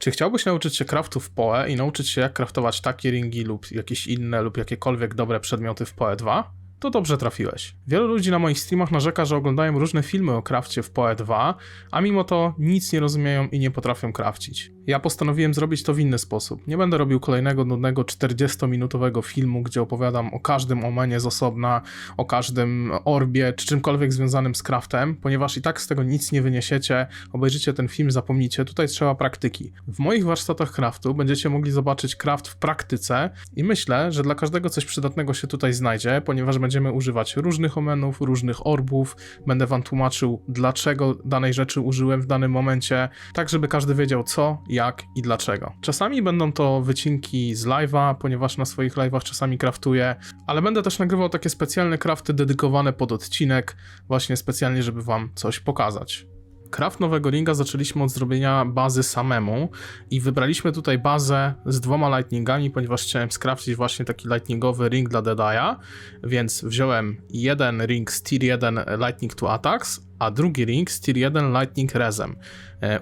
Czy chciałbyś nauczyć się craftu w PoE i nauczyć się jak craftować takie ringi lub jakieś inne lub jakiekolwiek dobre przedmioty w PoE 2? To dobrze trafiłeś. Wielu ludzi na moich streamach narzeka, że oglądają różne filmy o crafcie w PoE 2, a mimo to nic nie rozumieją i nie potrafią crafcić. Ja postanowiłem zrobić to w inny sposób. Nie będę robił kolejnego nudnego 40-minutowego filmu, gdzie opowiadam o każdym omenie z osobna, o każdym orbie, czy czymkolwiek związanym z craftem, ponieważ i tak z tego nic nie wyniesiecie, obejrzycie ten film, zapomnicie, tutaj trzeba praktyki. W moich warsztatach craftu będziecie mogli zobaczyć craft w praktyce i myślę, że dla każdego coś przydatnego się tutaj znajdzie, ponieważ będziemy używać różnych omenów, różnych orbów, będę wam tłumaczył, dlaczego danej rzeczy użyłem w danym momencie, tak żeby każdy wiedział co, jak i dlaczego. Czasami będą to wycinki z live'a, ponieważ na swoich live'ach czasami craftuję, ale będę też nagrywał takie specjalne crafty dedykowane pod odcinek, właśnie specjalnie, żeby wam coś pokazać. Craft nowego ringa zaczęliśmy od zrobienia bazy samemu i wybraliśmy tutaj bazę z 2 lightningami, ponieważ chciałem skrafcić właśnie taki lightningowy ring dla Deadeye, więc wziąłem jeden ring z tier 1 lightning to attacks, a drugi ring z tier 1 lightning resem.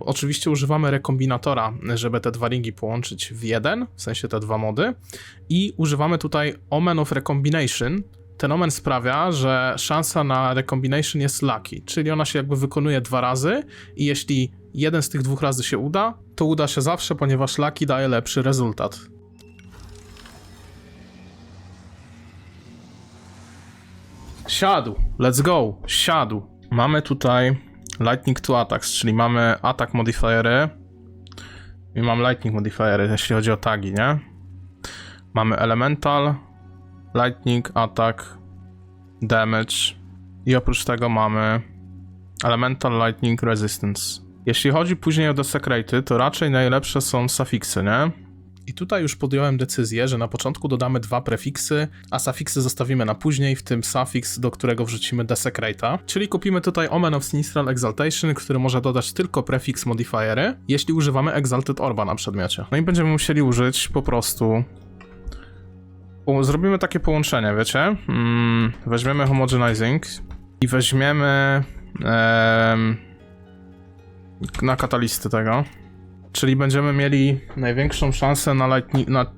Oczywiście używamy rekombinatora, żeby te dwa ringi połączyć w jeden, w sensie te dwa mody, i używamy tutaj Omen of Recombination. Ten omen sprawia, że szansa na recombination jest lucky, czyli ona się jakby wykonuje 2 razy i jeśli jeden z tych 2 razy się uda, to uda się zawsze, ponieważ lucky daje lepszy rezultat. Siadł, let's go, siadł. Mamy tutaj lightning to attacks, czyli mamy attack modifiery i mam lightning modifiery, jeśli chodzi o tagi, nie? Mamy elemental, lightning, attack, damage i oprócz tego mamy elemental, lightning, resistance. Jeśli chodzi później o desecraty, to raczej najlepsze są sufiksy, nie? I tutaj już podjąłem decyzję, że na początku dodamy 2 prefiksy, a sufiksy zostawimy na później, w tym sufiks, do którego wrzucimy desecrata. Czyli kupimy tutaj Omen of Sinistral Exaltation, który może dodać tylko prefix modifiery, jeśli używamy Exalted Orba na przedmiocie. No i będziemy musieli użyć po prostu... Zrobimy takie połączenie, wiecie? Weźmiemy homogenizing i weźmiemy na katalisty tego. Czyli będziemy mieli największą szansę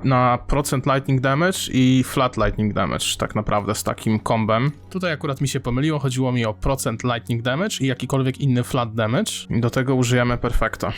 na procent lightning damage i flat lightning damage, tak naprawdę z takim kombem. Tutaj akurat mi się pomyliło, chodziło mi o procent lightning damage i jakikolwiek inny flat damage. I do tego użyjemy Perfecta.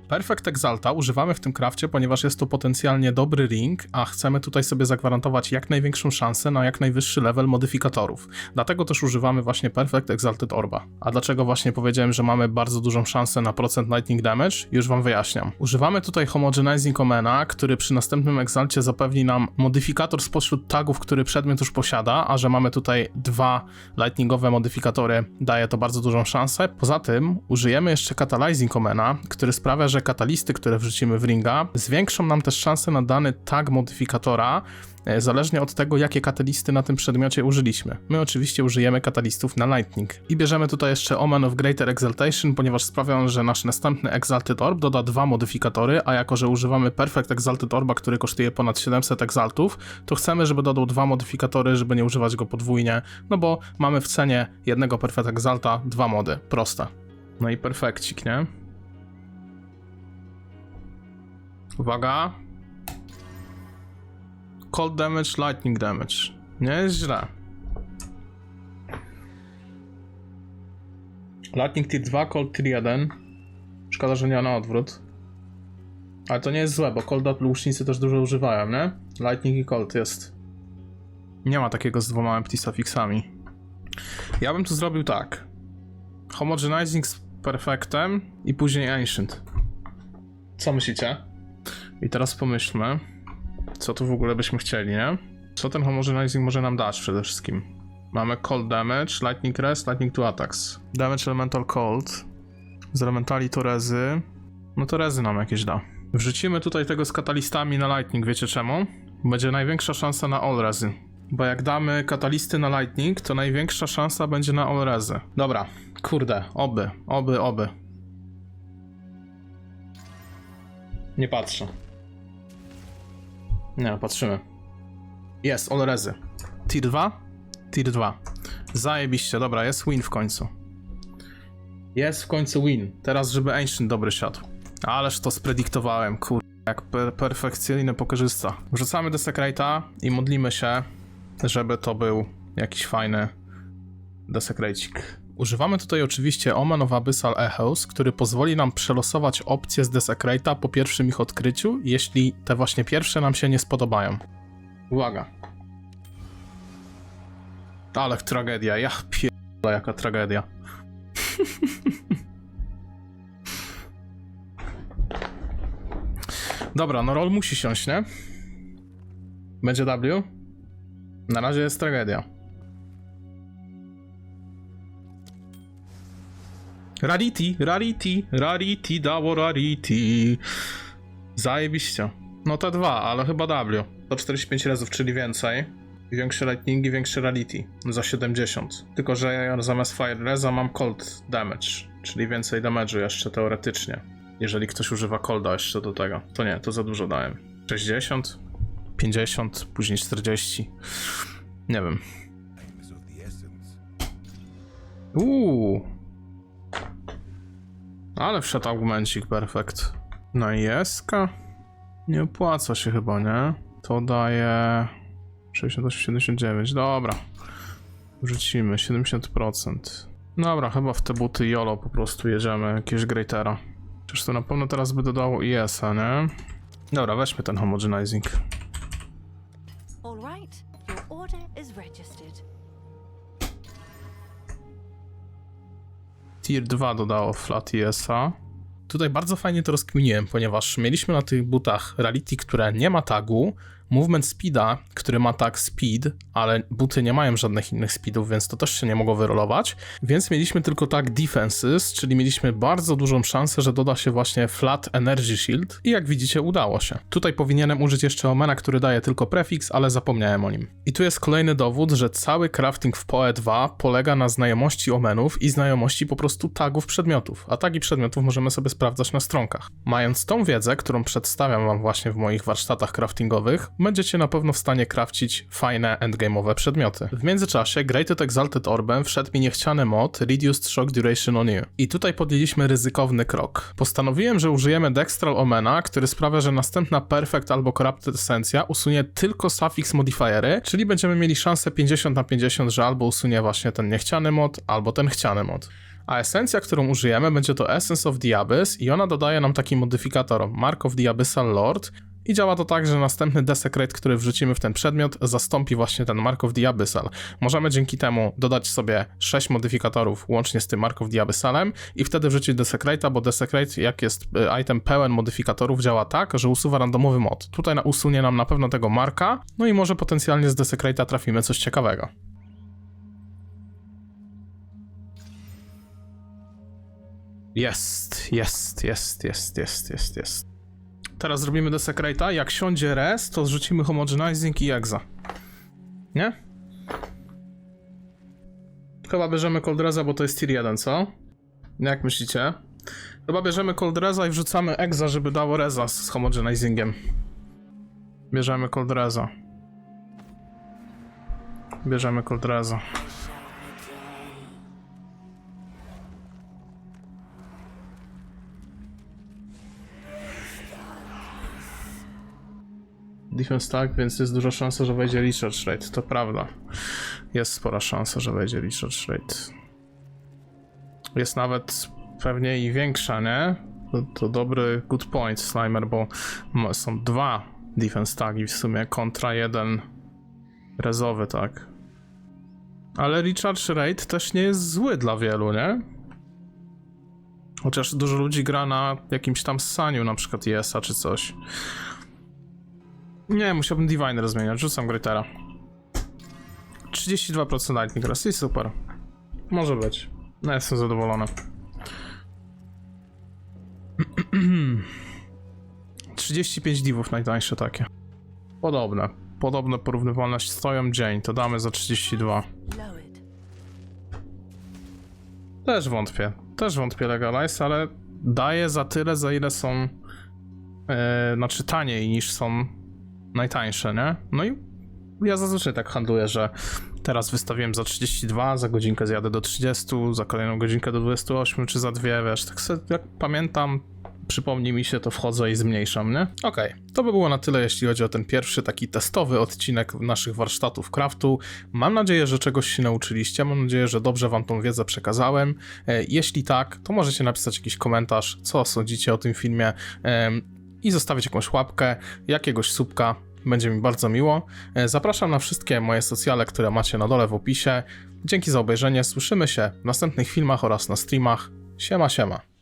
Perfect Exalta używamy w tym crafcie, ponieważ jest to potencjalnie dobry ring, a chcemy tutaj sobie zagwarantować jak największą szansę na jak najwyższy level modyfikatorów. Dlatego też używamy właśnie Perfect Exalted Orba. A dlaczego właśnie powiedziałem, że mamy bardzo dużą szansę na procent lightning damage? Już wam wyjaśniam. Używamy tutaj Homogenizing Omena, który przy następnym Exalcie zapewni nam modyfikator spośród tagów, który przedmiot już posiada, a że mamy tutaj 2 lightningowe modyfikatory, daje to bardzo dużą szansę. Poza tym użyjemy jeszcze Catalyzing Omena, który sprawia, że katalisty, które wrzucimy w ringa, zwiększą nam też szansę na dany tag modyfikatora, zależnie od tego, jakie katalisty na tym przedmiocie użyliśmy. My oczywiście użyjemy katalistów na Lightning. I bierzemy tutaj jeszcze Omen of Greater Exaltation, ponieważ sprawią, że nasz następny Exalted Orb doda 2 modyfikatory, a jako, że używamy Perfect Exalted Orba, który kosztuje ponad 700 exaltów, to chcemy, żeby dodał 2 modyfikatory, żeby nie używać go podwójnie, no bo mamy w cenie jednego Perfect Exalta 2 mody. Proste. No i perfekcik, nie? Uwaga. Cold damage, lightning damage. Nie jest źle. Lightning tier 2, cold tier 1. Szkoda, że nie na odwrót. Ale to nie jest złe, bo colda łucznicy też dużo używają, nie? Lightning i cold jest. Nie ma takiego z 2 empty suffixami. Ja bym tu zrobił tak. Homogenizing z perfectem i później ancient. Co myślicie? I teraz pomyślmy, co tu w ogóle byśmy chcieli, nie? Co ten homogenizing może nam dać przede wszystkim? Mamy cold damage, lightning rest, lightning to attacks. Damage elemental cold. Z elementali to rezy. No to rezy nam jakieś da. Wrzucimy tutaj tego z katalistami na lightning, wiecie czemu? Będzie największa szansa na all rezy. Bo jak damy katalisty na lightning, to największa szansa będzie na all rezy. Dobra, kurde, oby. Nie patrzę. Nie, patrzymy. Jest, all rezy. Tier 2? Tier 2. Zajebiście, dobra, jest win w końcu. Jest w końcu win. Teraz, żeby Ancient dobry siadł. Ależ to sprediktowałem, jak perfekcyjny pokerzysta. Wrzucamy Desecrate'a i modlimy się, żeby to był jakiś fajny Desecrate'ik. Używamy tutaj oczywiście Omen of Abyssal Echoes, który pozwoli nam przelosować opcje z Desecrate'a po pierwszym ich odkryciu, jeśli te właśnie pierwsze nam się nie spodobają. Uwaga. Ale tragedia, ja pierdolę, jaka tragedia. Dobra, no roll musi siąść, nie? Będzie W? Na razie jest tragedia. Rarity, dało rarity. Zajebiście. No te dwa, ale chyba W. To 45 razów, czyli więcej. Większe lightningi, większe rarity. Za 70. Tylko, że ja zamiast fire reza mam cold damage, czyli więcej damage'u jeszcze teoretycznie. Jeżeli ktoś używa colda jeszcze do tego. To nie, to za dużo dałem. 60, 50, później 40. Nie wiem. Ale wszedł argumencik, perfekt. No i jeska. Nie opłaca się chyba, nie? To daje 68, 79, dobra. Wrzucimy 70%. Dobra, chyba w te buty YOLO po prostu jedziemy, jakiegoś Greatera. Przecież to na pewno teraz by dodało IS-a, nie? Dobra, weźmy ten homogenizing. Tier 2 dodało flat IS-a. Tutaj bardzo fajnie to rozkminiłem, ponieważ mieliśmy na tych butach Rarity, które nie ma tagu, Movement Speeda, który ma tag Speed, ale buty nie mają żadnych innych speedów, więc to też się nie mogło wyrolować, więc mieliśmy tylko tag Defenses, czyli mieliśmy bardzo dużą szansę, że doda się właśnie Flat Energy Shield i jak widzicie udało się. Tutaj powinienem użyć jeszcze Omena, który daje tylko prefiks, ale zapomniałem o nim. I tu jest kolejny dowód, że cały crafting w PoE 2 polega na znajomości Omenów i znajomości po prostu tagów przedmiotów, a tagi przedmiotów możemy sobie sprawdzać na stronkach. Mając tą wiedzę, którą przedstawiam wam właśnie w moich warsztatach craftingowych, będziecie na pewno w stanie crafcić fajne endgame'owe przedmioty. W międzyczasie Greated Exalted Orbem wszedł mi niechciany mod Reduced Shock Duration on You. I tutaj podjęliśmy ryzykowny krok. Postanowiłem, że użyjemy Dextral Omena, który sprawia, że następna Perfect albo Corrupted Essencja usunie tylko suffix modifiery, czyli będziemy mieli szansę 50/50, że albo usunie właśnie ten niechciany mod, albo ten chciany mod. A esencja, którą użyjemy, będzie to Essence of the Abyss i ona dodaje nam taki modyfikator Mark of the Abyssal Lord i działa to tak, że następny Desecrate, który wrzucimy w ten przedmiot, zastąpi właśnie ten Mark of the Abyssal. Możemy dzięki temu dodać sobie 6 modyfikatorów łącznie z tym Mark of the Abyssalem i wtedy wrzucić Desecrate'a, bo Desecrate, jak jest item pełen modyfikatorów, działa tak, że usuwa randomowy mod. Tutaj usunie nam na pewno tego Marka, no i może potencjalnie z Desecrate'a trafimy coś ciekawego. Jest. Teraz zrobimy Desecrate'a, jak siądzie res, to zrzucimy homogenizing i exa. Nie? Chyba bierzemy Cold Reza, bo to jest tier 1, co? Jak myślicie? Chyba bierzemy Cold Reza i wrzucamy exa, żeby dało reza z homogenizingiem. Bierzemy Cold Reza. Bierzemy Cold Reza. Defense tak, więc jest duża szansa, że wejdzie Recharge Rate, to prawda. Jest spora szansa, że wejdzie Recharge Rate. Jest nawet pewnie i większa, nie? To dobry good point, Slimer, bo są 2 defense tagi w sumie kontra 1 rezowy, tak. Ale Recharge Rate też nie jest zły dla wielu, nie? Chociaż dużo ludzi gra na jakimś tam ssaniu, na przykład ES-a czy coś. Nie, musiałbym Divine rozmieniać, rzucam Greatera. 32% Lightning Rest i super. Może być. No, jestem zadowolony. 35 divów najtańsze takie. Podobne porównywalność stoją dzień, to damy za 32. Też wątpię Legalize, ale daje za tyle, za ile są znaczy taniej niż są najtańsze, nie? No i ja zazwyczaj tak handluję, że Teraz wystawiłem za 32, za godzinkę zjadę do 30, za kolejną godzinkę do 28, czy za dwie, wiesz, tak sobie, jak pamiętam, przypomni mi się, to wchodzę i zmniejszam, nie? Okej, to by było na tyle, jeśli chodzi o ten pierwszy taki testowy odcinek naszych warsztatów craftu. Mam nadzieję, że czegoś się nauczyliście, mam nadzieję, że dobrze wam tą wiedzę przekazałem. Jeśli tak, to możecie napisać jakiś komentarz, co sądzicie o tym filmie i zostawić jakąś łapkę, jakiegoś subka. Będzie mi bardzo miło. Zapraszam na wszystkie moje socjale, które macie na dole w opisie. Dzięki za obejrzenie, słyszymy się w następnych filmach oraz na streamach. Siema, siema.